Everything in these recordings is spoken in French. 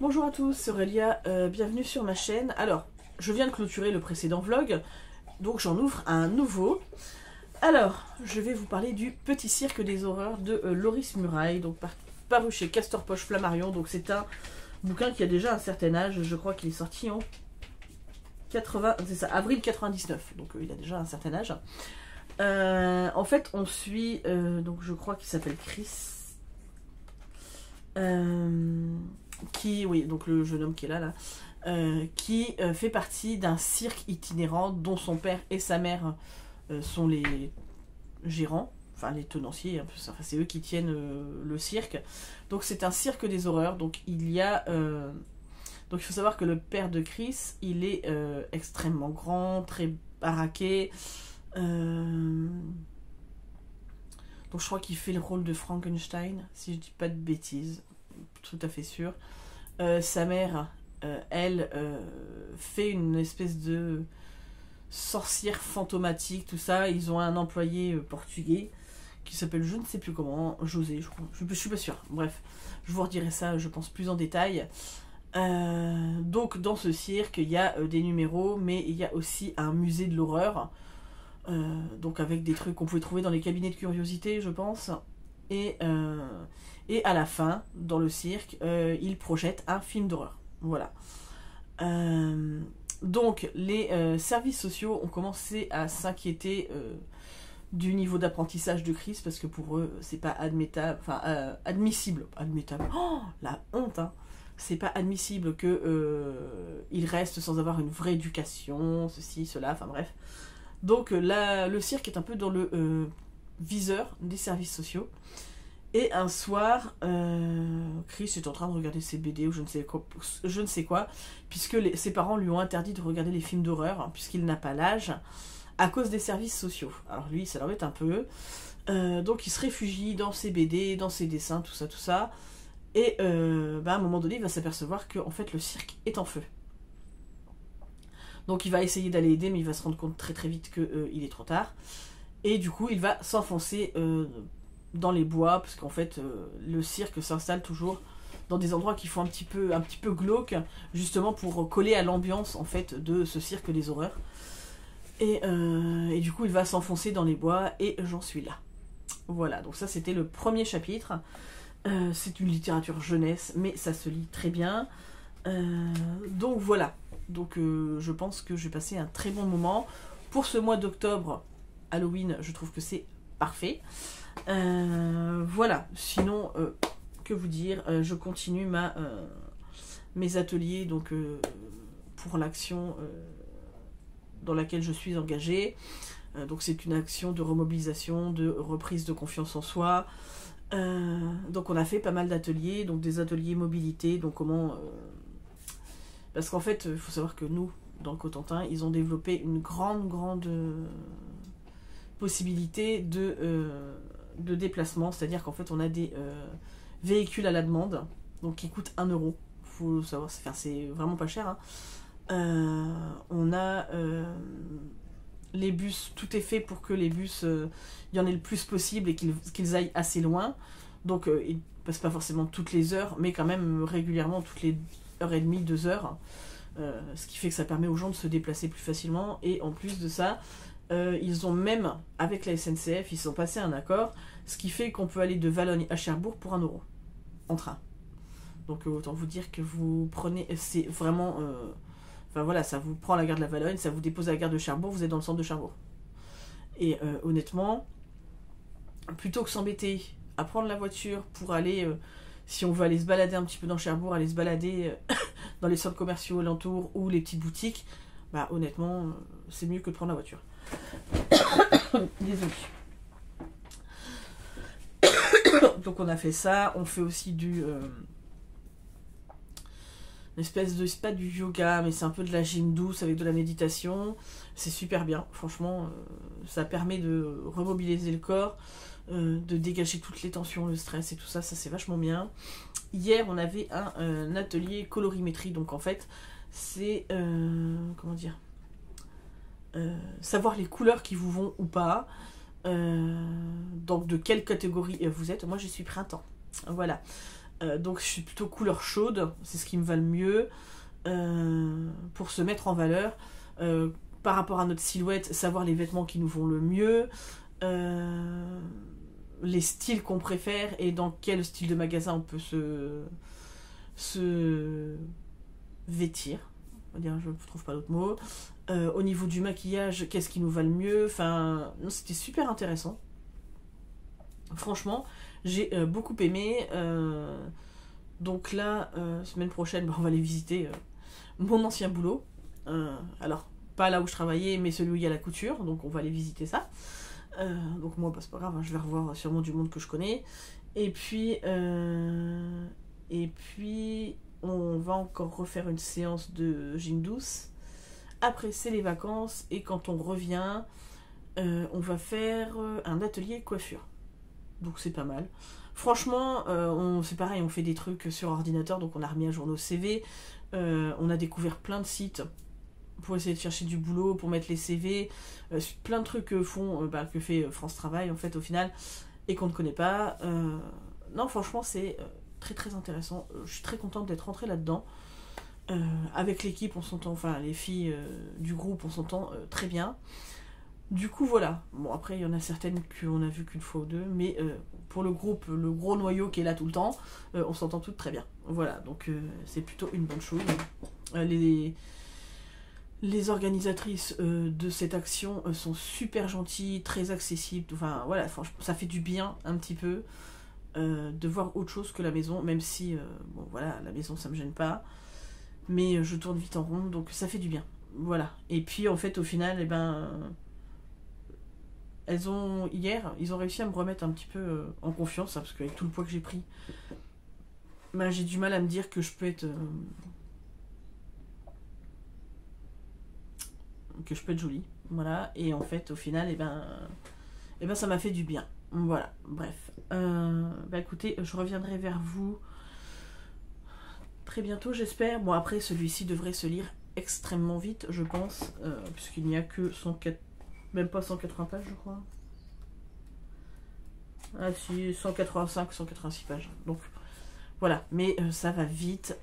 Bonjour à tous, c'est Aurélia, bienvenue sur ma chaîne. Alors, je viens de clôturer le précédent vlog, donc j'en ouvre un nouveau. Alors, je vais vous parler du Petit Cirque des Horreurs de Loris Murail, donc paru chez Castor Poche Flammarion. Donc c'est un bouquin qui a déjà un certain âge, je crois qu'il est sorti en 80, c'est ça, avril 99, donc il a déjà un certain âge. En fait, on suit, donc je crois qu'il s'appelle Chris, qui, oui, donc le jeune homme qui est là, qui fait partie d'un cirque itinérant dont son père et sa mère sont les gérants, enfin les tenanciers, hein, enfin, c'est eux qui tiennent le cirque. Donc c'est un cirque des horreurs, donc il y a... donc il faut savoir que le père de Chris, il est extrêmement grand, très baraqué. Donc je crois qu'il fait le rôle de Frankenstein, si je dis pas de bêtises, tout à fait sûr. Sa mère, elle, fait une espèce de sorcière fantomatique, tout ça. Ils ont un employé portugais qui s'appelle je ne sais plus comment, José, je crois. Je suis pas sûre. Bref, je vous redirai ça, je pense, plus en détail. Donc dans ce cirque, il y a des numéros, mais il y a aussi un musée de l'horreur. Donc avec des trucs qu'on pouvait trouver dans les cabinets de curiosité, je pense. Et à la fin, dans le cirque, il projette un film d'horreur. Voilà. Donc les services sociaux ont commencé à s'inquiéter du niveau d'apprentissage de Chris, parce que pour eux, c'est pas admissible. Enfin, admissible. Oh, la honte, hein. C'est pas admissible que il reste sans avoir une vraie éducation, ceci, cela, enfin bref. Donc là, le cirque est un peu dans le viseur des services sociaux. Et un soir, Chris est en train de regarder ses BD ou je ne sais quoi, puisque ses parents lui ont interdit de regarder les films d'horreur, hein, puisqu'il n'a pas l'âge, à cause des services sociaux. Alors lui, ça l'embête un peu. Donc il se réfugie dans ses BD, dans ses dessins, tout ça, tout ça. Et à un moment donné, il va s'apercevoir que en fait, le cirque est en feu. Donc il va essayer d'aller aider, mais il va se rendre compte très très vite qu'il est trop tard. Et du coup, il va s'enfoncer dans les bois, parce qu'en fait, le cirque s'installe toujours dans des endroits qui font un petit peu glauque, justement pour coller à l'ambiance en fait de ce cirque des horreurs. Et du coup, il va s'enfoncer dans les bois, et j'en suis là. Voilà, donc ça c'était le premier chapitre. C'est une littérature jeunesse, mais ça se lit très bien. Donc voilà. Donc je pense que je vais passer un très bon moment. Pour ce mois d'octobre, Halloween, je trouve que c'est parfait. Voilà. Sinon, que vous dire, je continue mes ateliers donc, pour l'action dans laquelle je suis engagée. Donc c'est une action de remobilisation, de reprise de confiance en soi. Donc on a fait pas mal d'ateliers, donc des ateliers mobilité, donc comment... parce qu'en fait, il faut savoir que nous, dans le Cotentin, ils ont développé une grande possibilité de déplacement. C'est-à-dire qu'en fait, on a des véhicules à la demande, donc qui coûtent 1 euro. Faut savoir, c'est vraiment pas cher, hein. On a les bus, tout est fait pour que les bus, il y en ait le plus possible et qu'ils aillent assez loin. Donc, ils passent pas forcément toutes les heures, mais quand même régulièrement, toutes les heure et demie, 2 heures, ce qui fait que ça permet aux gens de se déplacer plus facilement. Et en plus de ça, ils ont même, avec la SNCF, ils sont passés un accord, ce qui fait qu'on peut aller de Valogne à Cherbourg pour 1 euro, en train. Donc autant vous dire que vous prenez, c'est vraiment, enfin voilà, ça vous prend à la gare de la Valogne, ça vous dépose à la gare de Cherbourg, vous êtes dans le centre de Cherbourg. Et honnêtement, plutôt que s'embêter à prendre la voiture pour aller... si on veut aller se balader un petit peu dans Cherbourg, aller se balader dans les centres commerciaux alentours ou les petites boutiques, bah honnêtement, c'est mieux que de prendre la voiture. Désolée. Donc on a fait ça, on fait aussi une espèce de... c'est pas du yoga, mais c'est un peu de la gym douce avec de la méditation. C'est super bien, franchement, ça permet de remobiliser le corps, de dégager toutes les tensions, le stress et tout ça, ça c'est vachement bien. Hier on avait un atelier colorimétrie, donc en fait c'est comment dire, savoir les couleurs qui vous vont ou pas, donc de quelle catégorie vous êtes. Moi je suis printemps, voilà. Donc je suis plutôt couleur chaude, c'est ce qui me va le mieux pour se mettre en valeur. Par rapport à notre silhouette, savoir les vêtements qui nous vont le mieux, les styles qu'on préfère et dans quel style de magasin on peut se vêtir. On va dire, je ne trouve pas d'autre mot. Au niveau du maquillage, qu'est-ce qui nous va le mieux? Enfin, c'était super intéressant. Franchement, j'ai beaucoup aimé. Donc là, semaine prochaine, on va aller visiter mon ancien boulot. Alors, pas là où je travaillais, mais celui où il y a la couture. Donc on va aller visiter ça. Donc moi, bah, c'est pas grave, hein, je vais revoir sûrement du monde que je connais. Et puis, on va encore refaire une séance de gym douce. Après, c'est les vacances. Et quand on revient, on va faire un atelier coiffure. Donc c'est pas mal. Franchement, c'est pareil, on fait des trucs sur ordinateur, donc on a remis à jour nos CV. On a découvert plein de sites pour essayer de chercher du boulot, pour mettre les CV. Plein de trucs que fait France Travail, en fait, au final, et qu'on ne connaît pas. Non, franchement, c'est très très intéressant. Je suis très contente d'être rentrée là-dedans. Avec l'équipe, on s'entend, enfin les filles du groupe, on s'entend très bien. Du coup, voilà. Bon, après, il y en a certaines qu'on a vues qu'une fois ou deux, mais pour le groupe, le gros noyau qui est là tout le temps, on s'entend toutes très bien. Voilà, donc c'est plutôt une bonne chose. Les organisatrices de cette action sont super gentilles, très accessibles. Enfin, voilà, franchement, ça fait du bien un petit peu de voir autre chose que la maison, même si, bon, voilà, la maison, ça me gêne pas. Mais je tourne vite en rond, donc ça fait du bien. Voilà. Et puis, en fait, au final, eh ben... Hier, ils ont réussi à me remettre un petit peu en confiance, hein, parce qu'avec tout le poids que j'ai pris, ben, j'ai du mal à me dire que je peux être jolie, voilà. Et en fait, au final, ça m'a fait du bien, voilà. Bref, écoutez, je reviendrai vers vous très bientôt, j'espère. Bon, après, celui-ci devrait se lire extrêmement vite, je pense, puisqu'il n'y a que 104. Même pas 180 pages, je crois. Ah si, 185, 186 pages. Donc, voilà. Mais ça va vite.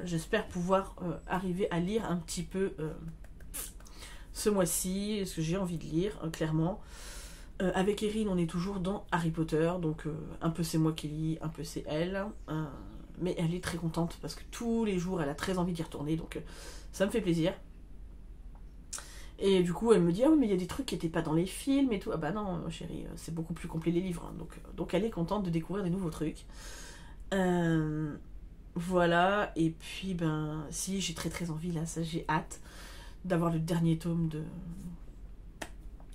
J'espère pouvoir arriver à lire un petit peu ce mois-ci, ce que j'ai envie de lire, clairement. Avec Erin, on est toujours dans Harry Potter. Donc, un peu c'est moi qui lis, un peu c'est elle. Mais elle est très contente parce que tous les jours, elle a très envie d'y retourner. Donc, ça me fait plaisir. Et du coup, elle me dit, ah oui, mais il y a des trucs qui n'étaient pas dans les films et tout. Ah bah non, chérie, c'est beaucoup plus complet les livres. Hein. Donc elle est contente de découvrir des nouveaux trucs. Voilà, et puis, ben, si, j'ai très très envie, là, ça, j'ai hâte d'avoir le dernier tome de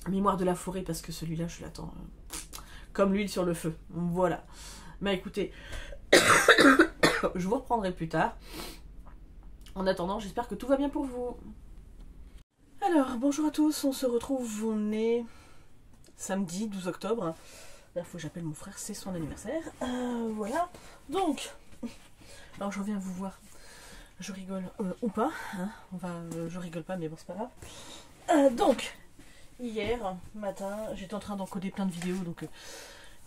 Mémoire de la forêt, parce que celui-là, je l'attends comme l'huile sur le feu. Voilà. Bah écoutez, je vous reprendrai plus tard. En attendant, j'espère que tout va bien pour vous. Alors, bonjour à tous, on se retrouve, on est samedi 12 octobre. Là, il faut que j'appelle mon frère, c'est son anniversaire. Voilà, donc, alors je reviens vous voir. Je rigole ou pas, hein. Je rigole pas, mais bon, c'est pas grave. Donc, hier matin, j'étais en train d'encoder plein de vidéos, donc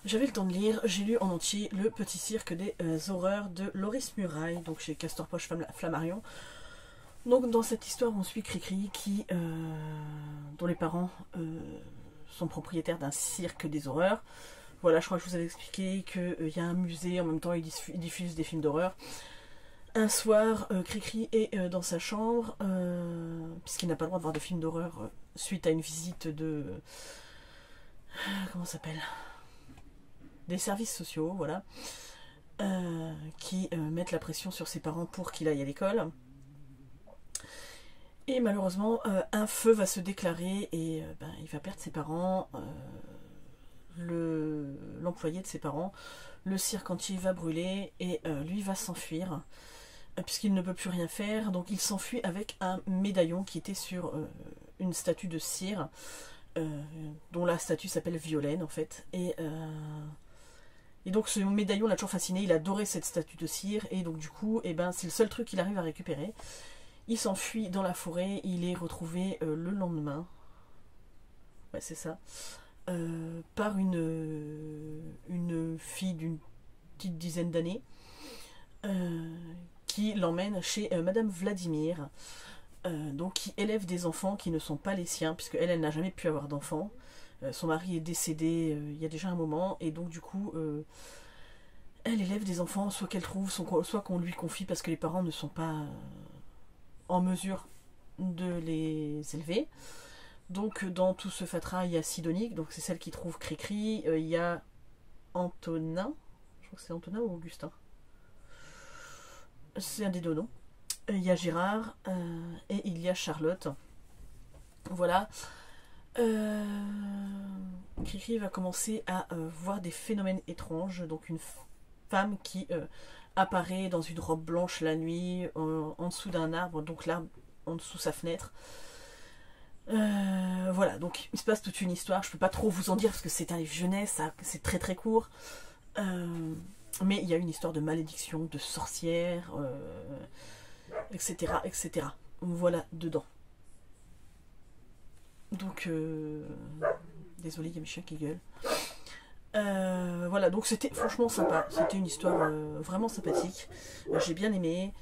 j'avais le temps de lire. J'ai lu en entier Le Petit Cirque des Horreurs de Loris Muraille, donc chez Castor Poche Flammarion. Donc dans cette histoire, on suit Cricri dont les parents sont propriétaires d'un cirque des horreurs. Voilà, je crois que je vous avais expliqué qu'il y a un musée, en même temps ils diffusent des films d'horreur. Un soir, Cricri est dans sa chambre, puisqu'il n'a pas le droit de voir de films d'horreur suite à une visite de... comment ça s'appelle ? Des services sociaux, voilà. Qui mettent la pression sur ses parents pour qu'il aille à l'école. Et malheureusement, un feu va se déclarer et il va perdre ses parents, l'employé de ses parents, le cirque entier va brûler et lui va s'enfuir puisqu'il ne peut plus rien faire. Donc il s'enfuit avec un médaillon qui était sur une statue de cire dont la statue s'appelle Violaine en fait. Et donc ce médaillon l'a toujours fasciné, il adorait cette statue de cire et donc du coup c'est le seul truc qu'il arrive à récupérer. Il s'enfuit dans la forêt, il est retrouvé le lendemain, ouais c'est ça, par une fille d'une petite dizaine d'années qui l'emmène chez Madame Vladimir, donc qui élève des enfants qui ne sont pas les siens, puisque elle n'a jamais pu avoir d'enfants. Son mari est décédé il y a déjà un moment, et donc du coup, elle élève des enfants, soit qu'elle trouve, soit qu'on lui confie parce que les parents ne sont pas en mesure de les élever. Donc dans tout ce fatras, il y a Sidonie, donc c'est celle qui trouve Cricri, il y a Antonin, je crois que c'est Antonin ou Augustin, c'est un des deux noms. Il y a Gérard et il y a Charlotte. Voilà. Cricri va commencer à voir des phénomènes étranges, donc une femme qui apparaît dans une robe blanche la nuit, en dessous d'un arbre, donc l'arbre en dessous sa fenêtre. Voilà, donc il se passe toute une histoire, je peux pas trop vous en dire parce que c'est un livre jeunesse, c'est très très court. Mais il y a une histoire de malédiction, de sorcière, etc., etc. Voilà, dedans. Donc, désolé, il y a mes chiens qui gueulent. Voilà, donc c'était franchement sympa. C'était une histoire vraiment sympathique. J'ai bien aimé.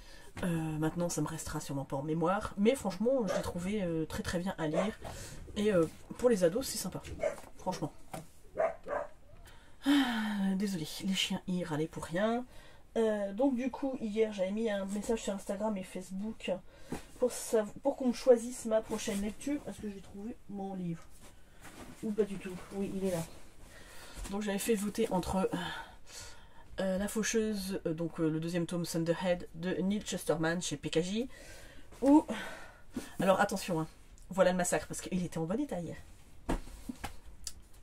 Maintenant, ça me restera sûrement pas en mémoire. Mais franchement, je l'ai trouvé très très bien à lire. Et pour les ados, c'est sympa. Franchement. Désolé, les chiens y râlaient pour rien. Donc du coup, hier, j'avais mis un message sur Instagram et Facebook pour qu'on me choisisse ma prochaine lecture. Est-ce que j'ai trouvé mon livre? Ou pas du tout? Oui, il est là. Donc j'avais fait voter entre La Faucheuse, donc le deuxième tome Thunderhead de Neil Chesterman chez PKJ, ou... Alors attention, hein, voilà le massacre, parce qu'il était en bon état hier.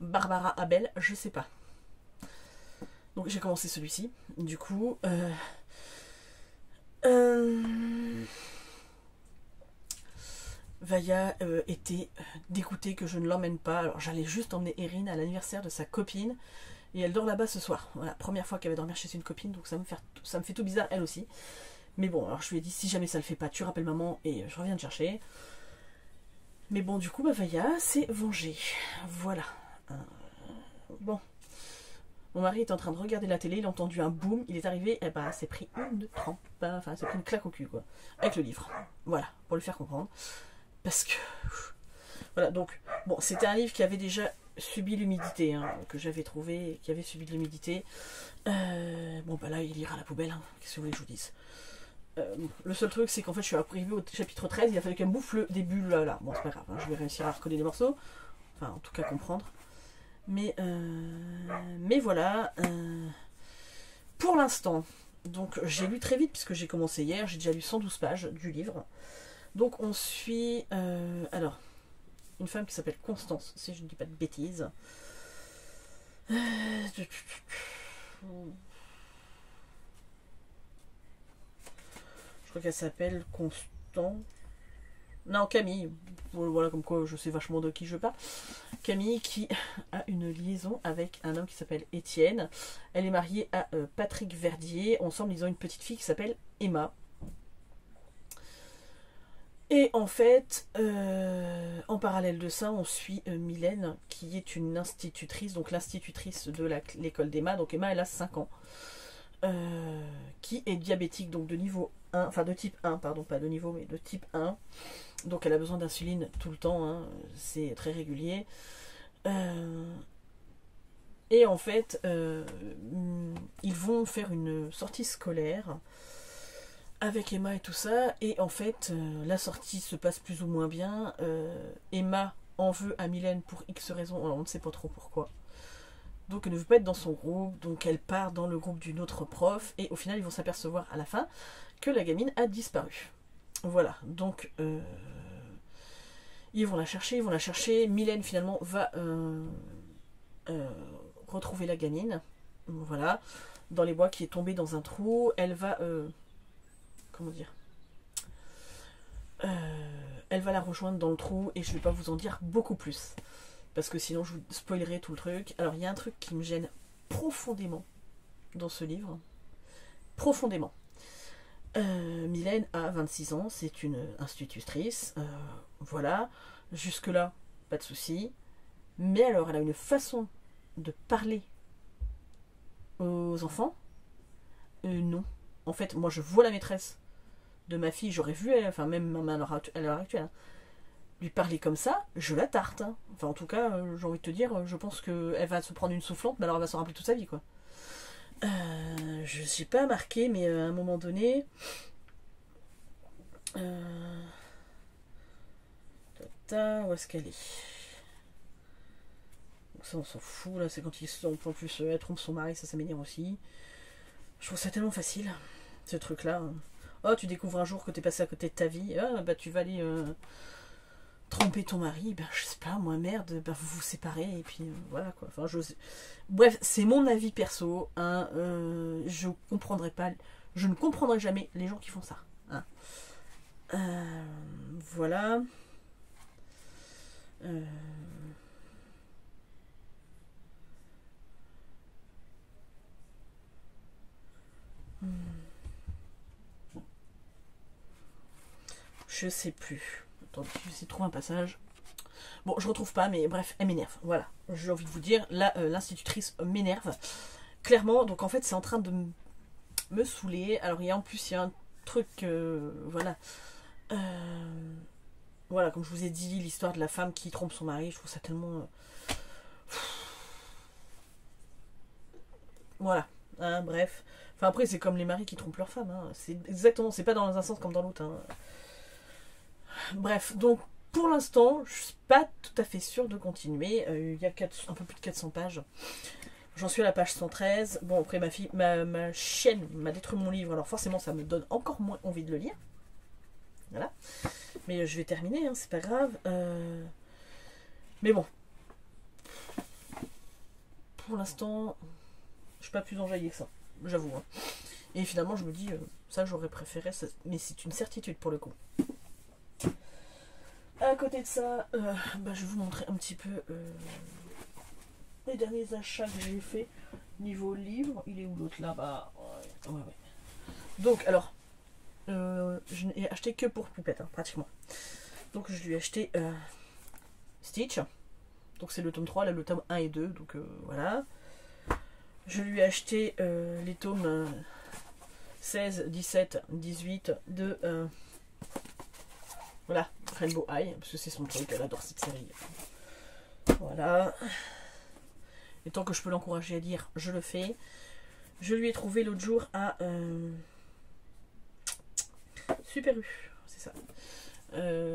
Barbara Abel, je sais pas. Donc j'ai commencé celui-ci, du coup... Vaya était dégoûtée que je ne l'emmène pas. Alors j'allais juste emmener Erin à l'anniversaire de sa copine. Et elle dort là-bas ce soir. Voilà, première fois qu'elle va dormir chez une copine, donc ça me fait tout bizarre elle aussi. Mais bon, alors je lui ai dit, si jamais ça le fait pas, tu rappelles maman et je reviens te chercher. Mais bon, du coup, bah Vaya s'est vengée. Voilà. Bon. Mon mari est en train de regarder la télé, il a entendu un boom, il est arrivé, et bah s'est pris une trempe, enfin s'est pris une claque au cul quoi. Avec le livre. Voilà, pour lui faire comprendre. Parce que... Voilà, donc, bon, c'était un livre qui avait déjà subi l'humidité, hein, que j'avais trouvé, qui avait subi de l'humidité. Bon, bah là, il ira à la poubelle, hein, qu'est-ce que vous voulez que je vous dise. Le seul truc, c'est qu'en fait, je suis arrivée au chapitre 13, il a fallu qu'elle me bouffe le début, là. Bon, c'est pas grave, hein, je vais réussir à recoller les morceaux. Enfin, en tout cas, comprendre. Mais voilà. Pour l'instant, donc, j'ai lu très vite, puisque j'ai commencé hier, j'ai déjà lu 112 pages du livre. Donc on suit alors une femme qui s'appelle Constance, si je ne dis pas de bêtises. Je crois qu'elle s'appelle Constant. Non, Camille. Voilà, comme quoi je sais vachement de qui je parle. Camille qui a une liaison avec un homme qui s'appelle Étienne. Elle est mariée à Patrick Verdier. Ensemble, ils ont une petite fille qui s'appelle Emma. Et en fait, en parallèle de ça, on suit Mylène, qui est une institutrice, donc l'institutrice de l'école d'Emma. Donc Emma, elle a 5 ans. Qui est diabétique, donc de niveau 1, enfin de type 1, pardon, pas de niveau, mais de type 1. Donc elle a besoin d'insuline tout le temps, hein, c'est très régulier. Et en fait, ils vont faire une sortie scolaire avec Emma et tout ça, et en fait la sortie se passe plus ou moins bien. Emma en veut à Mylène pour X raisons, alors on ne sait pas trop pourquoi. Donc elle ne veut pas être dans son groupe, donc elle part dans le groupe d'une autre prof, et au final ils vont s'apercevoir à la fin que la gamine a disparu. Voilà, donc ils vont la chercher, Mylène finalement va retrouver la gamine, voilà, dans les bois, qui est tombée dans un trou. Elle va comment dire, elle va la rejoindre dans le trou, et je ne vais pas vous en dire beaucoup plus parce que sinon je vous spoilerai tout le truc. Alors il y a un truc qui me gêne profondément dans ce livre, profondément. Mylène a 26 ans, c'est une institutrice, voilà, jusque là pas de souci, mais alors elle a une façon de parler aux enfants, non, en fait, moi je vois la maîtresse de ma fille, j'aurais vu, elle, enfin même à l'heure actuelle, hein, lui parler comme ça, je la tarte. Hein. Enfin en tout cas, j'ai envie de te dire, je pense qu'elle va se prendre une soufflante, mais alors elle va s'en rappeler toute sa vie, quoi. Je sais pas marqué, mais à un moment donné... Où est-ce qu'elle est? Ça on s'en fout, là c'est quand ils sont en plus elle trompe son mari, ça m'énerve aussi. Je trouve ça tellement facile, ce truc là. Oh, tu découvres un jour que t'es passé à côté de ta vie, ah bah tu vas aller tromper ton mari, ben je sais pas, moi merde, ben vous vous séparez et puis voilà quoi. Enfin, bref, c'est mon avis perso, hein, je comprendrai pas, je ne comprendrai jamais les gens qui font ça. Hein. Voilà. Je sais plus. Attendez, je vais essayer de trouver un passage. Bon, je retrouve pas, mais bref, elle m'énerve. Voilà, j'ai envie de vous dire, là, l'institutrice m'énerve. Clairement, donc en fait, c'est en train de me saouler. Alors, en plus, il y a un truc, voilà. Voilà, comme je vous ai dit, l'histoire de la femme qui trompe son mari, je trouve ça tellement... Voilà, hein, bref. Enfin, après, c'est comme les maris qui trompent leur femme. Hein. C'est exactement, c'est pas dans un sens comme dans l'autre. Hein. Bref, donc pour l'instant, je suis pas tout à fait sûre de continuer. Il y a un peu plus de 400 pages. J'en suis à la page 113. Bon, après, ma chienne m'a détruit mon livre, alors forcément, ça me donne encore moins envie de le lire. Voilà. Mais je vais terminer, hein, c'est pas grave. Mais bon. Pour l'instant, je suis pas plus enjaillée que ça, j'avoue. Hein. Et finalement, je me dis, ça, j'aurais préféré, mais c'est une certitude pour le coup. À côté de ça, je vais vous montrer un petit peu les derniers achats que j'ai fait niveau livre. Il est où l'autre là-bas? Ouais. Donc, alors, je n'ai acheté que pour Poupette, hein, pratiquement. Donc, je lui ai acheté Stitch. Donc, c'est le tome 3, là, le tome 1 et 2. Donc, voilà. Je lui ai acheté les tomes 16, 17, 18 de... voilà, Rainbow High, parce que c'est son truc, elle adore cette série. Voilà. Et tant que je peux l'encourager à lire, je le fais. Je lui ai trouvé l'autre jour à Super U, c'est ça.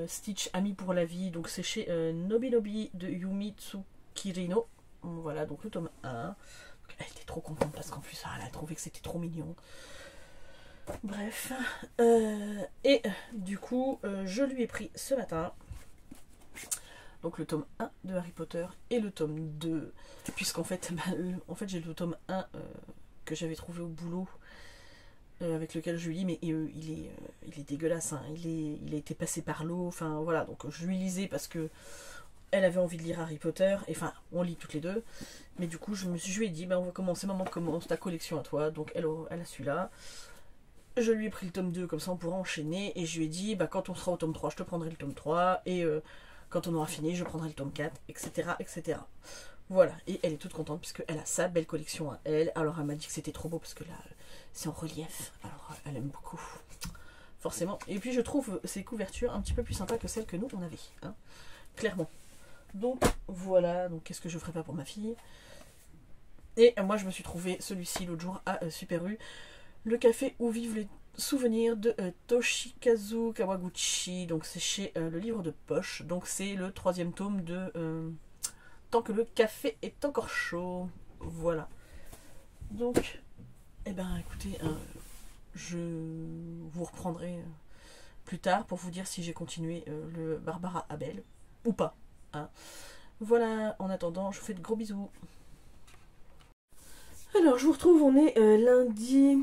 Stitch Ami pour la vie, donc c'est chez Nobinobi de Yumi Tsukirino. Voilà, donc le tome 1. Donc, elle était trop contente parce qu'en plus, elle a trouvé que c'était trop mignon. Bref, et du coup, je lui ai pris ce matin donc le tome 1 de Harry Potter et le tome 2, puisqu'en fait, j'ai le tome 1 que j'avais trouvé au boulot, avec lequel je lui lis, mais il est dégueulasse, hein. Il a été passé par l'eau, enfin voilà, donc je lui lisais parce que elle avait envie de lire Harry Potter, et enfin, on lit toutes les deux, mais du coup, je lui ai dit, on va commencer, maman commence ta collection à toi, donc elle a celui-là. Je lui ai pris le tome 2, comme ça on pourra enchaîner, et je lui ai dit, quand on sera au tome 3, je te prendrai le tome 3, et quand on aura fini, je prendrai le tome 4, etc., etc. Voilà, et elle est toute contente, puisqu'elle a sa belle collection à elle. Alors elle m'a dit que c'était trop beau, parce que là, c'est en relief, alors elle aime beaucoup, forcément. Et puis je trouve ces couvertures un petit peu plus sympas que celles que nous, on avait, hein, clairement. Donc voilà, donc qu'est-ce que je ferais pas pour ma fille. Et moi je me suis trouvé celui-ci l'autre jour à Super U, le café où vivent les souvenirs de Toshikazu Kawaguchi. Donc c'est chez le livre de poche. Donc c'est le 3e tome de Tant que le café est encore chaud. Voilà. Donc, écoutez, je vous reprendrai plus tard pour vous dire si j'ai continué le Barbara Abel ou pas. Hein. Voilà, en attendant, je vous fais de gros bisous. Alors, je vous retrouve, on est lundi.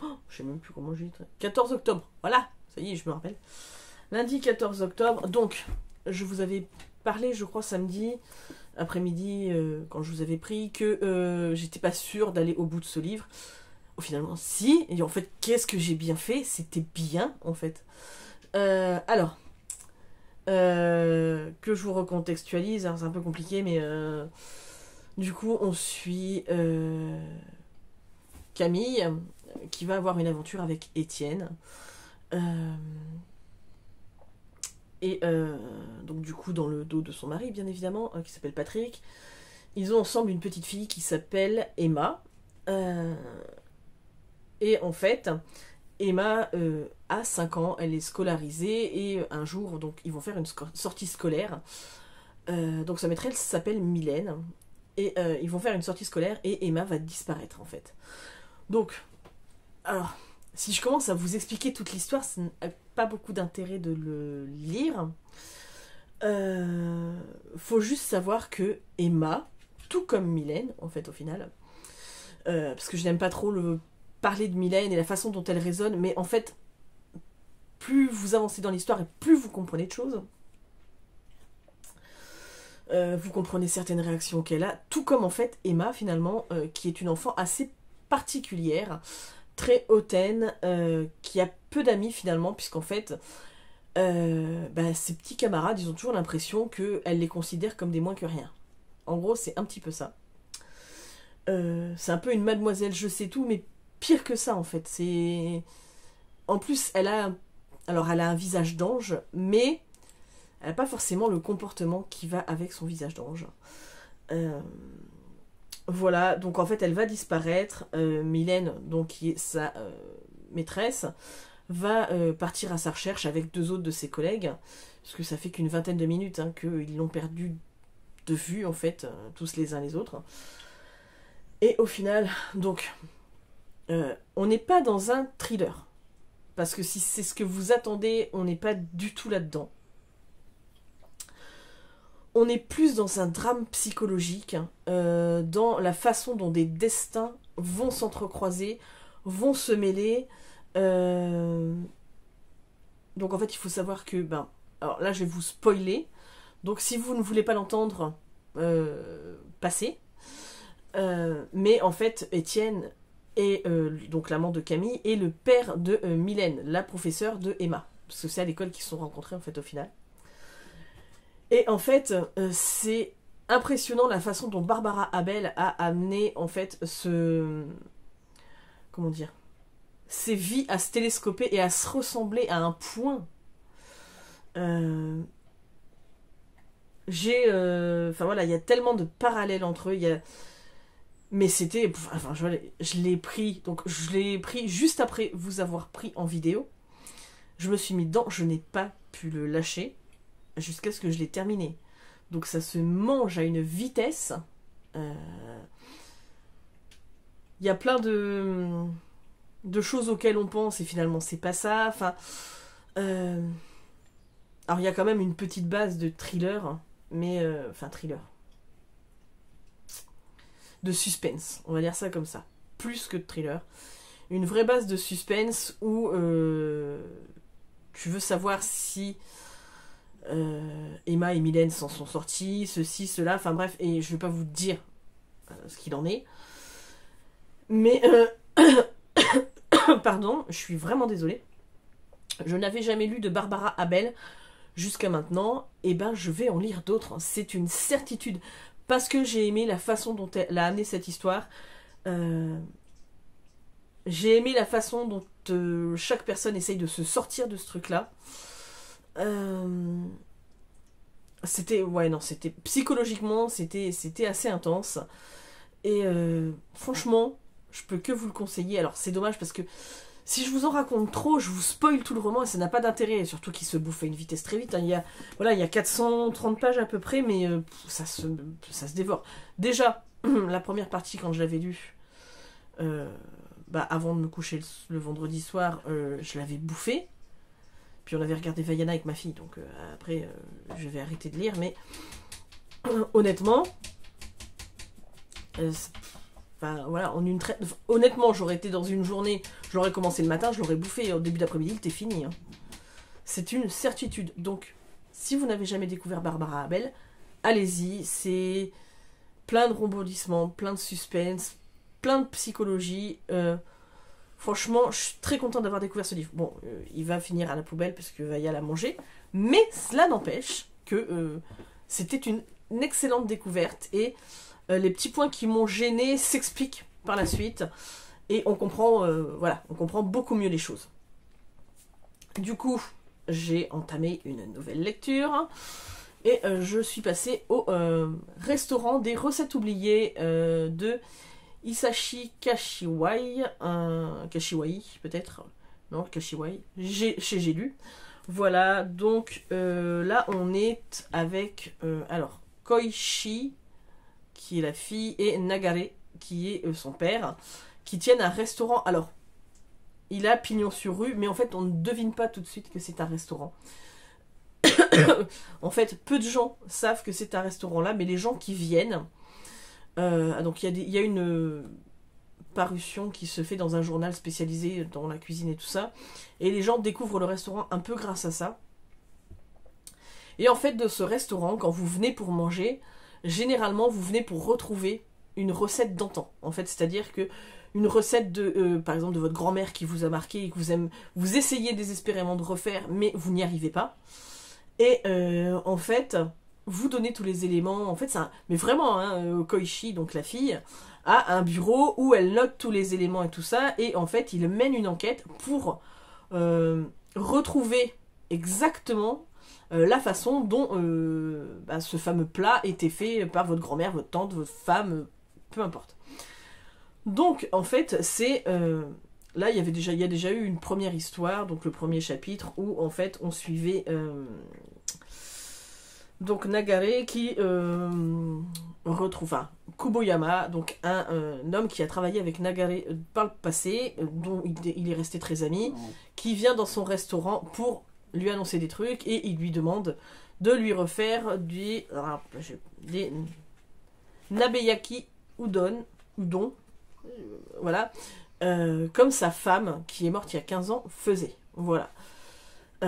Oh, je sais même plus comment j'ai dit. 14 octobre, voilà, ça y est, je me rappelle. Lundi 14 octobre, donc, je vous avais parlé, je crois, samedi après-midi, quand je vous avais pris, que j'étais pas sûre d'aller au bout de ce livre. Finalement, si, et en fait, qu'est-ce que j'ai bien fait? C'était bien, en fait. Alors, que je vous recontextualise, c'est un peu compliqué, mais Du coup, on suit Camille, qui va avoir une aventure avec Étienne. Euh, et donc du coup, dans le dos de son mari, bien évidemment, qui s'appelle Patrick. Ils ont ensemble une petite fille qui s'appelle Emma. Et en fait, Emma a 5 ans, elle est scolarisée, et un jour, donc ils vont faire une sortie scolaire. Donc sa maîtresse s'appelle Mylène. Et ils vont faire une sortie scolaire et Emma va disparaître en fait. Donc, alors, si je commence à vous expliquer toute l'histoire, ça n'a pas beaucoup d'intérêt de le lire. Faut juste savoir que Emma, tout comme Mylène, en fait, au final, parce que je n'aime pas trop parler de Mylène et la façon dont elle résonne, mais en fait, plus vous avancez dans l'histoire et plus vous comprenez de choses, vous comprenez certaines réactions qu'elle a, tout comme en fait Emma, finalement, qui est une enfant assez particulière, très hautaine, qui a peu d'amis finalement, puisqu'en fait, ses petits camarades, ils ont toujours l'impression qu'elle les considère comme des moins que rien. En gros, c'est un petit peu ça. C'est un peu une mademoiselle je sais tout, mais pire que ça en fait. C'est... En plus, elle a un visage d'ange, mais elle n'a pas forcément le comportement qui va avec son visage d'ange. Voilà, donc en fait, elle va disparaître. Mylène, donc qui est sa maîtresse, va partir à sa recherche avec 2 autres de ses collègues, parce que ça fait qu'une vingtaine de minutes qu'ils l'ont perdue de vue, en fait, tous les uns les autres. Et au final, donc, on n'est pas dans un thriller. Parce que si c'est ce que vous attendez, on n'est pas du tout là-dedans. On est plus dans un drame psychologique, dans la façon dont des destins vont s'entrecroiser, vont se mêler. Donc en fait, il faut savoir que... alors là, je vais vous spoiler. Donc si vous ne voulez pas l'entendre, passez. Mais en fait, Étienne est donc l'amant de Camille et le père de Mylène, la professeure de Emma. Parce que c'est à l'école qu'ils se sont rencontrés en fait au final. Et en fait, c'est impressionnant la façon dont Barbara Abel a amené en fait comment dire, ces vies à se télescoper et à se ressembler à un point. Enfin voilà, il y a tellement de parallèles entre eux. Mais c'était... Enfin, je l'ai pris... Donc, je l'ai pris juste après vous avoir pris en vidéo. Je me suis mis dedans. Je n'ai pas pu le lâcher jusqu'à ce que je l'ai terminé. Donc, ça se mange à une vitesse. Il y a plein de choses auxquelles on pense et finalement, c'est pas ça. Enfin... Alors, il y a quand même une petite base de thriller. Mais... Enfin, thriller. De suspense, on va dire ça comme ça. Plus que de thriller. Une vraie base de suspense où tu veux savoir si Emma et Mylène s'en sont sortis, ceci, cela, enfin bref, et je vais pas vous dire ce qu'il en est. Mais, pardon, je suis vraiment désolée. Je n'avais jamais lu de Barbara Abel jusqu'à maintenant, et je vais en lire d'autres. C'est une certitude. Parce que j'ai aimé la façon dont elle a amené cette histoire. J'ai aimé la façon dont chaque personne essaye de se sortir de ce truc-là. C'était... Ouais, non, c'était... Psychologiquement, c'était assez intense. Et franchement, je peux que vous le conseiller. Alors, c'est dommage parce que si je vous en raconte trop, je vous spoil tout le roman et ça n'a pas d'intérêt. Surtout qu'il se bouffe à une vitesse très vite. Il y a 430 pages à peu près, mais ça se dévore. Déjà, la première partie, quand je l'avais lu, avant de me coucher le vendredi soir, je l'avais bouffé. Puis on avait regardé Vaiana avec ma fille, donc après, je vais arrêter de lire. Mais honnêtement... voilà, honnêtement, j'aurais été dans une journée, je l'aurais commencé le matin, je l'aurais bouffé au début d'après-midi, il était fini. C'est une certitude. Donc, si vous n'avez jamais découvert Barbara Abel, allez-y, c'est plein de rebondissements, plein de suspense, plein de psychologie. Franchement, je suis très contente d'avoir découvert ce livre. Bon, il va finir à la poubelle parce que Vaya l'a mangé, mais cela n'empêche que c'était une excellente découverte et les petits points qui m'ont gêné s'expliquent par la suite. Et on comprend, voilà, on comprend beaucoup mieux les choses. Du coup, j'ai entamé une nouvelle lecture. Et je suis passée au restaurant des recettes oubliées de Isashi Kashiwai. Kashiwai, peut-être. Non, Kashiwai. Chez J'ai lu. Voilà, donc là, on est avec... alors, Koichi, qui est la fille, et Nagare, qui est son père, qui tiennent un restaurant. Alors, il a pignon sur rue, mais en fait, on ne devine pas tout de suite que c'est un restaurant. En fait, peu de gens savent que c'est un restaurant là, mais les gens qui viennent, donc il y a une parution qui se fait dans un journal spécialisé dans la cuisine et tout ça, et les gens découvrent le restaurant un peu grâce à ça. Et en fait, de ce restaurant, quand vous venez pour manger, généralement vous venez pour retrouver une recette d'antan. En fait, c'est-à-dire que une recette de, par exemple, de votre grand-mère qui vous a marqué et que vous essayez désespérément de refaire, mais vous n'y arrivez pas. Et en fait, vous donnez tous les éléments. En fait, mais vraiment, hein, Koichi, donc la fille, a un bureau où elle note tous les éléments et tout ça. Et en fait, il mène une enquête pour retrouver exactement la façon dont ce fameux plat était fait par votre grand-mère, votre tante, votre femme, peu importe. Donc, en fait, c'est... là, il y a déjà eu une première histoire, donc le premier chapitre, où, en fait, on suivait... donc, Nagare qui retrouve... Enfin, Kuboyama, donc un homme qui a travaillé avec Nagare par le passé, dont il est resté très ami, qui vient dans son restaurant pour lui annoncer des trucs, et il lui demande de lui refaire des Nabeyaki udon, voilà, comme sa femme, qui est morte il y a 15 ans, faisait. Voilà.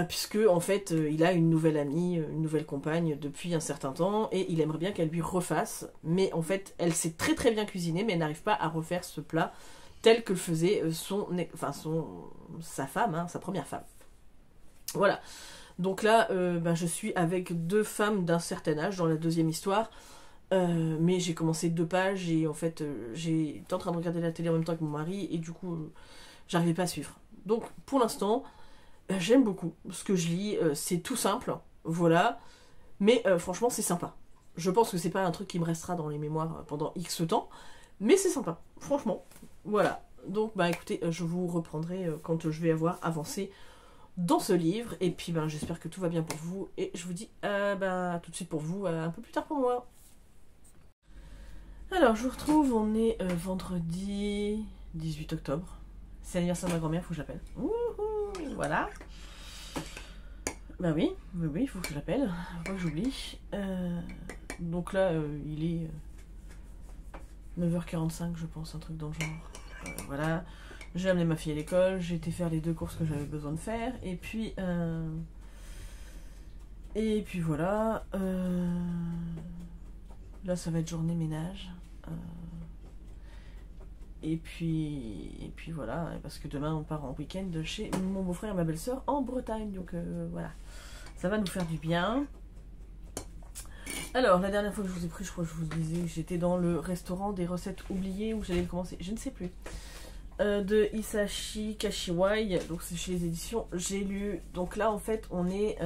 Puisque, en fait, il a une nouvelle amie, une nouvelle compagne depuis un certain temps, et il aimerait bien qu'elle lui refasse. Mais en fait, elle sait très très bien cuisiner, mais elle n'arrive pas à refaire ce plat tel que le faisait sa femme, hein, sa première femme. Voilà. Donc là, je suis avec deux femmes d'un certain âge dans la deuxième histoire. Mais j'ai commencé 2 pages et en fait j'étais en train de regarder la télé en même temps que mon mari et du coup j'arrivais pas à suivre. Donc pour l'instant j'aime beaucoup ce que je lis, c'est tout simple, voilà, mais franchement c'est sympa. Je pense que c'est pas un truc qui me restera dans les mémoires pendant X temps, mais c'est sympa, franchement, voilà. Donc écoutez, je vous reprendrai quand je vais avoir avancé dans ce livre, et puis j'espère que tout va bien pour vous, et je vous dis tout de suite pour vous, un peu plus tard pour moi. Alors, je vous retrouve, on est vendredi 18 octobre. C'est l'anniversaire de ma grand-mère, il faut que je l'appelle. Wouhou, voilà. Oui, il faut que je l'appelle, faut pas que j'oublie. Donc là, il est 9h45, je pense, un truc dans le genre. Voilà. J'ai amené ma fille à l'école, j'ai été faire les 2 courses que j'avais besoin de faire, et puis voilà. Là, ça va être journée ménage. Et puis voilà, parce que demain on part en week-end chez mon beau-frère et ma belle-sœur en Bretagne. Donc voilà, ça va nous faire du bien. Alors, la dernière fois que je vous ai pris, je crois que je vous disais que j'étais dans le restaurant des recettes oubliées où j'allais le commencer, je ne sais plus. De Isashi Kashiwai, donc c'est chez les éditions J'ai lu. Donc là, en fait, on est...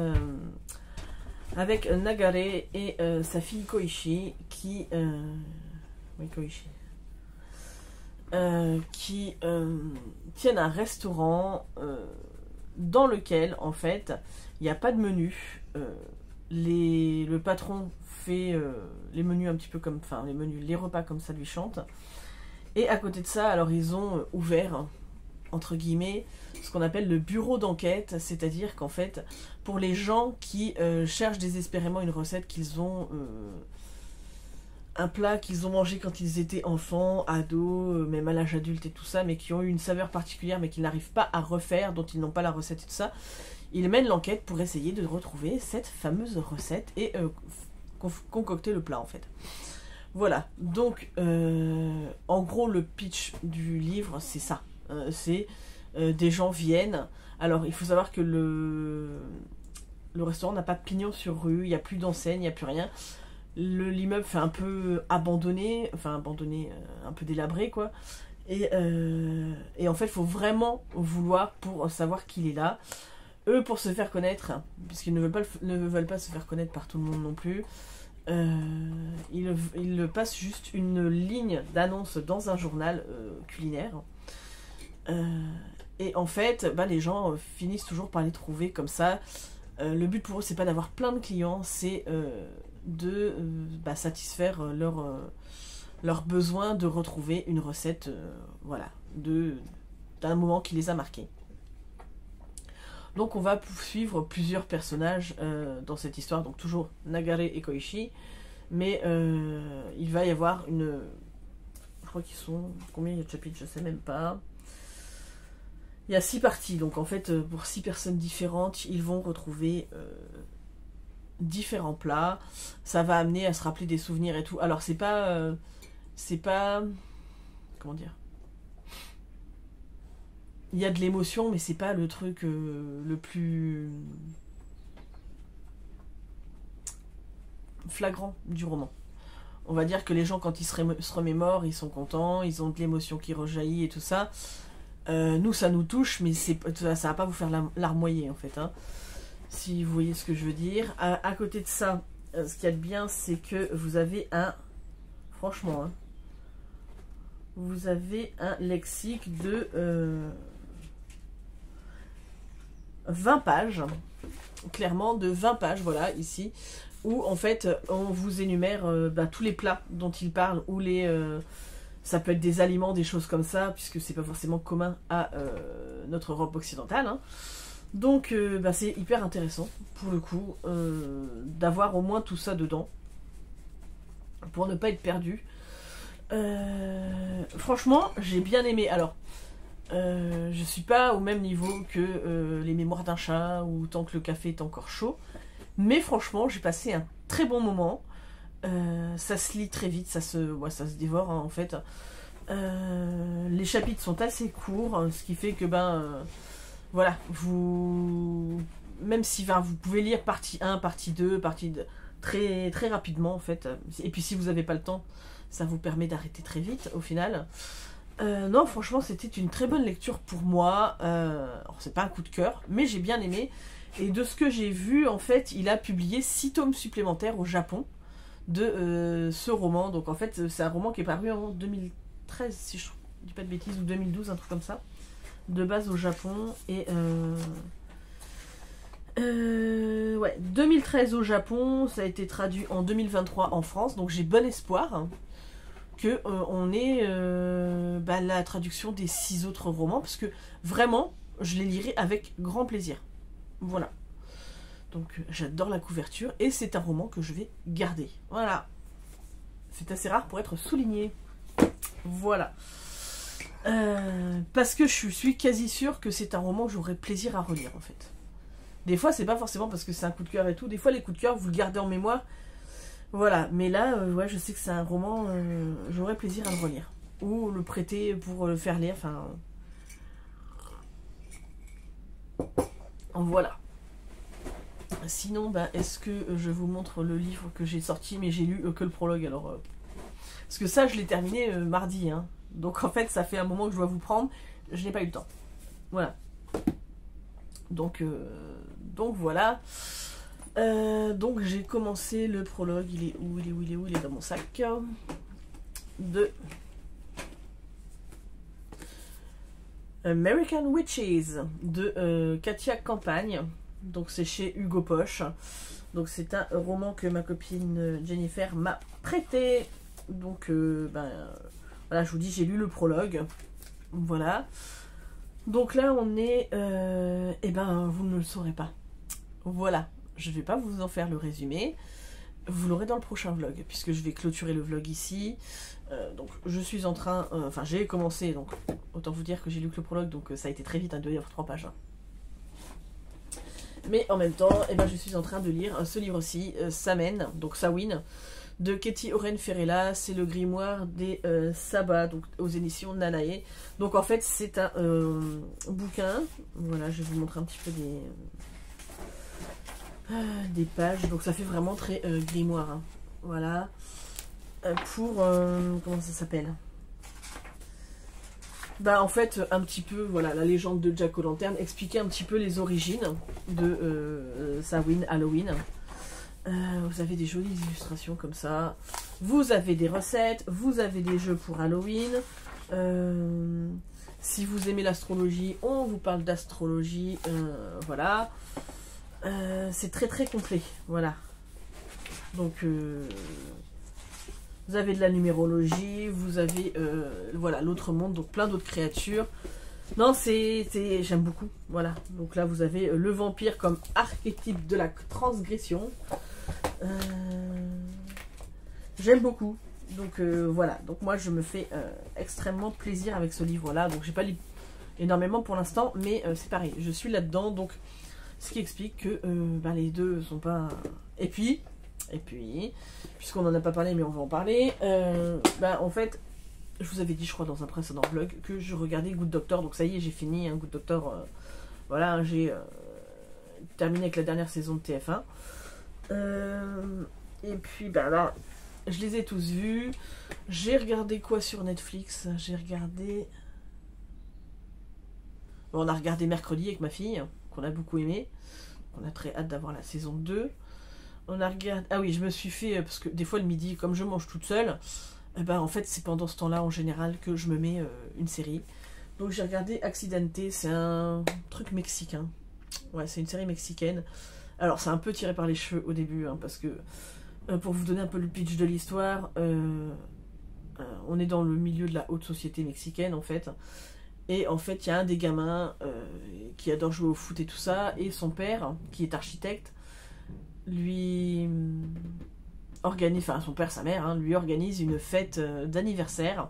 avec Nagare et sa fille Koichi qui tiennent un restaurant dans lequel en fait il n'y a pas de menu. Le patron fait les menus un petit peu comme, enfin les repas comme ça lui chante. Et à côté de ça, alors ils ont ouvert entre guillemets, ce qu'on appelle le bureau d'enquête, c'est-à-dire qu'en fait, pour les gens qui cherchent désespérément une recette qu'ils ont, un plat qu'ils ont mangé quand ils étaient enfants, ados, même à l'âge adulte et tout ça, mais qui ont eu une saveur particulière, mais qu'ils n'arrivent pas à refaire, dont ils n'ont pas la recette et tout ça, ils mènent l'enquête pour essayer de retrouver cette fameuse recette et concocter le plat en fait. Voilà, donc en gros le pitch du livre c'est ça. C'est des gens viennent. Alors il faut savoir que le restaurant n'a pas de pignon sur rue, il n'y a plus d'enseigne, il n'y a plus rien. l'immeuble fait un peu abandonné, enfin abandonné, un peu délabré quoi. Et en fait, il faut vraiment vouloir pour savoir qu'il est là. Eux, pour se faire connaître, puisqu'ils ne veulent pas se faire connaître par tout le monde non plus, ils passent juste une ligne d'annonce dans un journal culinaire. Et en fait, bah, les gens finissent toujours par les trouver comme ça. Le but pour eux, c'est pas d'avoir plein de clients, c'est de satisfaire leur besoin de retrouver une recette voilà, d'un moment qui les a marqués. Donc on va suivre plusieurs personnages dans cette histoire, donc toujours Nagare et Koichi, mais il va y avoir une... Je crois qu'ils sont... Combien il y a de chapitres, je sais même pas. Il y a 6 parties, donc en fait pour 6 personnes différentes, ils vont retrouver différents plats. Ça va amener à se rappeler des souvenirs et tout. Alors c'est pas... Comment dire? Il y a de l'émotion, mais c'est pas le truc le plus flagrant du roman. On va dire que les gens, quand ils se remémorent, ils sont contents, ils ont de l'émotion qui rejaillit et tout ça. Nous, ça nous touche, mais ça va pas vous faire larmoyer, en fait. Hein, si vous voyez ce que je veux dire. À côté de ça, ce qu'il y a de bien, c'est que vous avez un... Franchement, hein, vous avez un lexique de... 20 pages, clairement de 20 pages, voilà, ici, où en fait on vous énumère tous les plats dont il parle, ou ça peut être des aliments, des choses comme ça, puisque c'est pas forcément commun à notre Europe occidentale, hein. Donc c'est hyper intéressant, pour le coup, d'avoir au moins tout ça dedans, pour ne pas être perdu. Franchement, j'ai bien aimé. Alors, je suis pas au même niveau que les mémoires d'un chat ou tant que le café est encore chaud, mais franchement j'ai passé un très bon moment. Ça se lit très vite, ça se dévore, hein, en fait. Les chapitres sont assez courts, hein, ce qui fait que voilà, même si vous pouvez lire partie 1, partie 2, très, très rapidement en fait, et puis si vous n'avez pas le temps, ça vous permet d'arrêter très vite au final. Non, franchement, c'était une très bonne lecture pour moi. C'est pas un coup de cœur, mais j'ai bien aimé. Et de ce que j'ai vu, en fait, il a publié 6 tomes supplémentaires au Japon de ce roman. Donc, en fait, c'est un roman qui est paru en 2013, si je dis pas de bêtises, ou 2012, un truc comme ça. De base au Japon. Et... ouais, 2013 au Japon, ça a été traduit en 2023 en France. Donc, j'ai bon espoir, hein, que on ait la traduction des 6 autres romans, parce que vraiment je les lirai avec grand plaisir. Voilà, donc j'adore la couverture et c'est un roman que je vais garder. Voilà, c'est assez rare pour être souligné. Voilà, parce que je suis quasi sûre que c'est un roman que j'aurai plaisir à relire en fait. Des fois c'est pas forcément parce que c'est un coup de cœur et tout, des fois les coups de cœur vous le gardez en mémoire. Voilà, mais là, ouais, je sais que c'est un roman, j'aurais plaisir à le relire. Ou le prêter pour le faire lire, enfin... Voilà. Sinon, est-ce que je vous montre le livre que j'ai sorti, mais j'ai lu que le prologue, alors... Parce que ça, je l'ai terminé mardi, hein. Donc en fait, ça fait un moment que je dois vous prendre, je n'ai pas eu le temps. Voilà. Donc voilà. Donc j'ai commencé le prologue, il est où? Il est dans mon sac. De American Witches de Katia Campagne. Donc c'est chez Hugo Poche. Donc c'est un roman que ma copine Jennifer m'a prêté. Donc voilà, je vous dis, j'ai lu le prologue. Voilà. Donc là on est... vous ne le saurez pas. Voilà. Je ne vais pas vous en faire le résumé, vous l'aurez dans le prochain vlog, puisque je vais clôturer le vlog ici. Donc je suis en train, j'ai commencé, donc autant vous dire que j'ai lu que le prologue, donc ça a été très vite, hein, 3 pages. Hein. Mais en même temps, je suis en train de lire ce livre-ci, Samen, donc Samhain, de Katie Oren Ferrella. C'est le grimoire des sabbats, donc aux éditions Nanae. Donc en fait c'est un bouquin, voilà, je vais vous montrer un petit peu des pages, donc ça fait vraiment très grimoire, hein. voilà, pour, comment ça s'appelle? Bah en fait, un petit peu, voilà, la légende de Jack O'Lantern, expliquer un petit peu les origines de Samhain, Halloween. Vous avez des jolies illustrations comme ça. Vous avez des recettes, vous avez des jeux pour Halloween. Si vous aimez l'astrologie, on vous parle d'astrologie. Voilà. C'est très très complet. Voilà. Donc, vous avez de la numérologie, vous avez voilà, l'autre monde, donc plein d'autres créatures. Non, j'aime beaucoup. Voilà. Donc là, vous avez le vampire comme archétype de la transgression. J'aime beaucoup. Donc voilà. Donc moi, je me fais extrêmement plaisir avec ce livre-là. Donc j'ai pas lu énormément pour l'instant, mais c'est pareil. Je suis là-dedans. Donc ce qui explique que bah, les deux sont pas. Et puis, puisqu'on n'en a pas parlé, mais on va en parler. Bah en fait. Je vous avais dit, je crois, dans un précédent vlog, que je regardais Good Doctor. Donc ça y est, j'ai fini, hein, Good Doctor. Voilà, j'ai terminé avec la dernière saison de TF1. Et puis, bah là, je les ai tous vus. J'ai regardé quoi sur Netflix? J'ai regardé... Bon, on a regardé Mercredi avec ma fille, qu'on a beaucoup aimé. On a très hâte d'avoir la saison 2. On a regardé... Ah oui, je me suis fait... Parce que des fois, le midi, comme je mange toute seule... Eh ben, en fait, c'est pendant ce temps-là, en général, que je me mets une série. Donc, j'ai regardé Accidente, c'est un truc mexicain. Ouais, c'est une série mexicaine. Alors, c'est un peu tiré par les cheveux au début, hein, parce que, pour vous donner un peu le pitch de l'histoire, on est dans le milieu de la haute société mexicaine, en fait. Et en fait, il y a un des gamins qui adore jouer au foot et tout ça, et son père, qui est architecte, lui... son père, sa mère, hein, lui organise une fête d'anniversaire.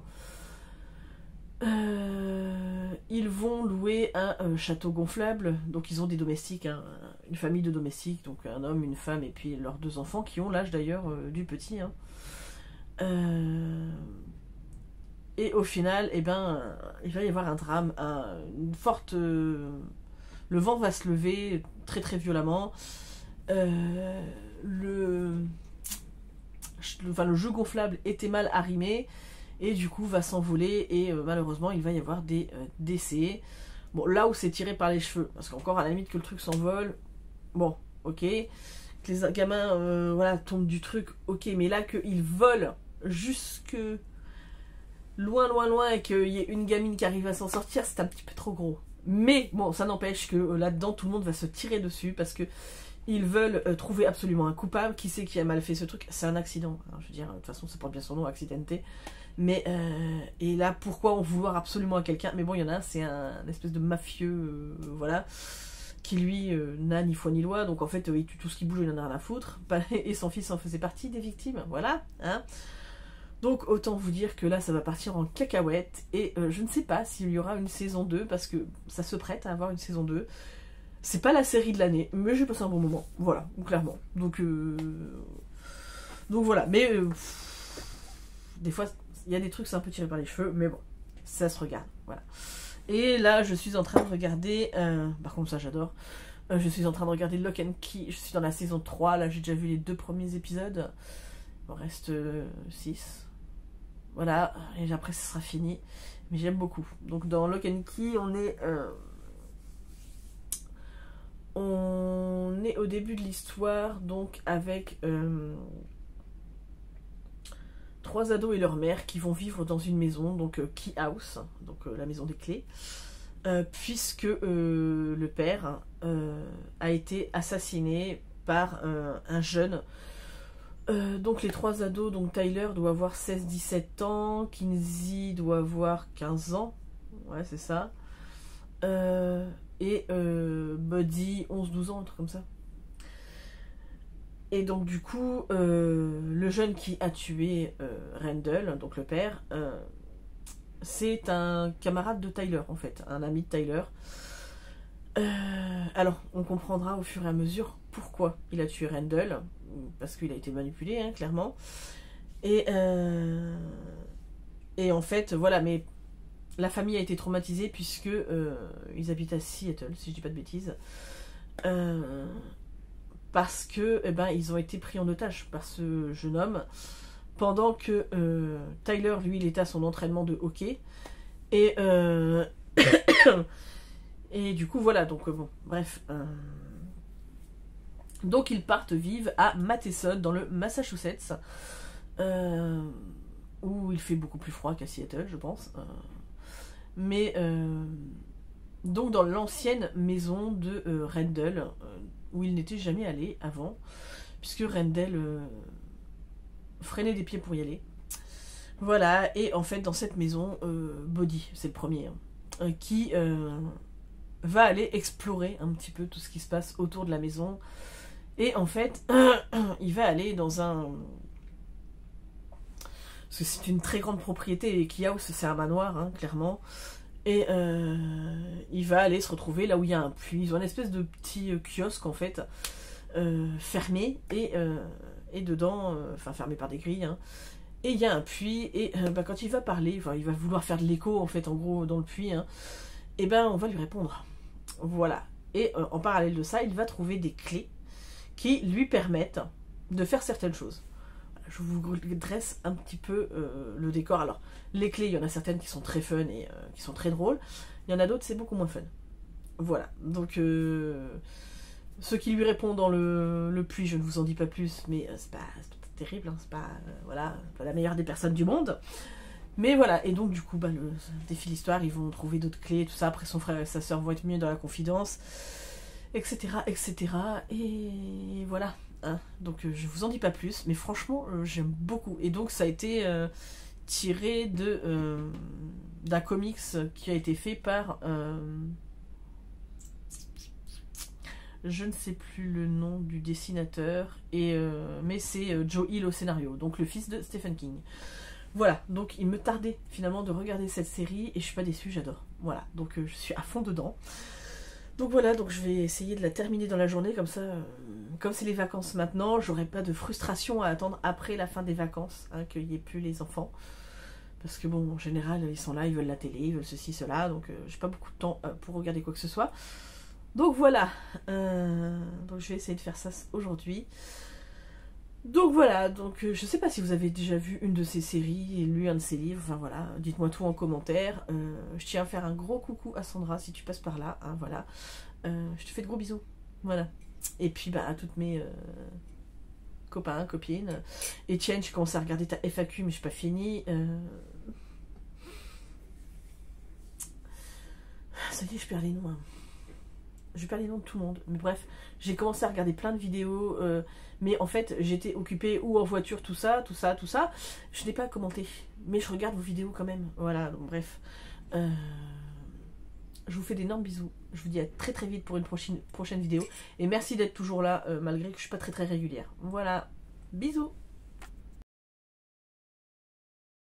Ils vont louer un château gonflable, donc ils ont des domestiques, hein, une famille de domestiques, donc un homme, une femme et puis leurs 2 enfants qui ont l'âge d'ailleurs du petit. Hein. Et au final, eh ben, il va y avoir un drame, une forte... le vent va se lever très très violemment. Le jeu gonflable était mal arrimé et du coup va s'envoler et malheureusement il va y avoir des décès. Bon, là où c'est tiré par les cheveux, parce qu'encore à la limite que le truc s'envole, bon, ok, que les gamins voilà, tombent du truc, ok, mais là qu'ils volent jusque loin loin loin et qu'il y ait une gamine qui arrive à s'en sortir, c'est un petit peu trop gros. Mais bon, ça n'empêche que là-dedans tout le monde va se tirer dessus parce que ils veulent trouver absolument un coupable. Qui c'est qui a mal fait ce truc? C'est un accident. Alors, je veux dire, de toute façon, ça porte bien son nom, Accidente. Mais, et là, pourquoi en vouloir absolument à quelqu'un? Mais bon, il y en a un, c'est un espèce de mafieux, voilà, qui lui n'a ni foi ni loi. Donc en fait, il tue tout ce qui bouge, il en a rien à foutre. Et son fils en faisait partie des victimes. Voilà, hein. Donc autant vous dire que là, ça va partir en cacahuète. Et je ne sais pas s'il y aura une saison 2, parce que ça se prête à avoir une saison 2. C'est pas la série de l'année, mais j'ai passé un bon moment, voilà, clairement. Donc voilà, mais des fois, il y a des trucs, c'est un peu tiré par les cheveux, mais bon, ça se regarde, voilà. Et là, je suis en train de regarder, par contre ça j'adore, je suis en train de regarder Lock and Key, je suis dans la saison 3, là j'ai déjà vu les 2 premiers épisodes, il en reste 6, voilà, et après ça sera fini, mais j'aime beaucoup. Donc dans Lock and Key, on est au début de l'histoire, donc avec 3 ados et leur mère qui vont vivre dans une maison, donc Key House, donc la maison des clés, puisque le père a été assassiné par un jeune. Donc les 3 ados, donc Tyler doit avoir 16-17 ans, Kinsey doit avoir 15 ans, ouais c'est ça. Et Buddy 11-12 ans, un truc comme ça. Et donc du coup, le jeune qui a tué Randall, donc le père, c'est un camarade de Tyler en fait, un ami de Tyler. Alors, on comprendra au fur et à mesure pourquoi il a tué Randall, parce qu'il a été manipulé, hein, clairement. Et en fait, voilà, mais la famille a été traumatisée puisque ils habitent à Seattle, si je dis pas de bêtises. parce que eh ben, ils ont été pris en otage par ce jeune homme pendant que Tyler, lui, il était à son entraînement de hockey. Et, et du coup, voilà, donc bon, bref. Donc ils partent vivre à Matheson, dans le Massachusetts, où il fait beaucoup plus froid qu'à Seattle, je pense. Mais donc dans l'ancienne maison de Rendell, où il n'était jamais allé avant, puisque Rendell freinait des pieds pour y aller. Voilà, et en fait dans cette maison, Bodhi, c'est le premier, qui va aller explorer un petit peu tout ce qui se passe autour de la maison. Et en fait, il va aller dans un... Parce que c'est une très grande propriété, et Key House, c'est un manoir, hein, clairement. Et il va aller se retrouver là où il y a un puits. Ils ont une espèce de petit kiosque, en fait, fermé, et dedans, enfin fermé par des grilles, hein, et il y a un puits, et quand il va parler, enfin, il va vouloir faire de l'écho, en fait, en gros, dans le puits, hein, et ben on va lui répondre. Voilà. Et en parallèle de ça, il va trouver des clés qui lui permettent de faire certaines choses. Je vous dresse un petit peu le décor. Alors, les clés, il y en a certaines qui sont très fun et qui sont très drôles. Il y en a d'autres, c'est beaucoup moins fun. Voilà. Donc, ceux qui lui répondent dans le puits, je ne vous en dis pas plus, mais c'est pas terrible, hein, c'est pas, voilà, pas la meilleure des personnes du monde. Mais voilà, et donc du coup, le défi l'histoire, ils vont trouver d'autres clés, tout ça. Après, son frère et sa soeur vont être mieux dans la confidence, etc., etc. Et voilà. Hein. Donc je vous en dis pas plus, mais franchement, j'aime beaucoup. Et donc ça a été tiré d'un comics qui a été fait par... je ne sais plus le nom du dessinateur, mais c'est Joe Hill au scénario, donc le fils de Stephen King. Voilà, donc il me tardait finalement de regarder cette série, et je suis pas déçue, j'adore. Voilà, donc je suis à fond dedans. Donc voilà, donc je vais essayer de la terminer dans la journée, comme ça, comme c'est les vacances maintenant, j'aurai pas de frustration à attendre après la fin des vacances, hein, qu'il n'y ait plus les enfants. Parce que bon, en général, ils sont là, ils veulent la télé, ils veulent ceci, cela, donc j'ai pas beaucoup de temps pour regarder quoi que ce soit. Donc voilà, donc je vais essayer de faire ça aujourd'hui. Donc voilà, donc je sais pas si vous avez déjà vu une de ces séries et lu un de ces livres, enfin voilà, dites-moi tout en commentaire. Je tiens à faire un gros coucou à Sandra si tu passes par là, hein, voilà. Je te fais de gros bisous, voilà. Et puis à toutes mes copains, copines. Etienne, je commence à regarder ta FAQ mais je suis pas fini. Ça y est, je perds les noms. Hein. Je perds les noms de tout le monde, mais bref, j'ai commencé à regarder plein de vidéos, mais en fait j'étais occupée ou en voiture, tout ça, je n'ai pas commenté, mais je regarde vos vidéos quand même, voilà, donc bref, je vous fais d'énormes bisous, je vous dis à très très vite pour une prochaine vidéo, et merci d'être toujours là, malgré que je suis pas très régulière, voilà, bisous.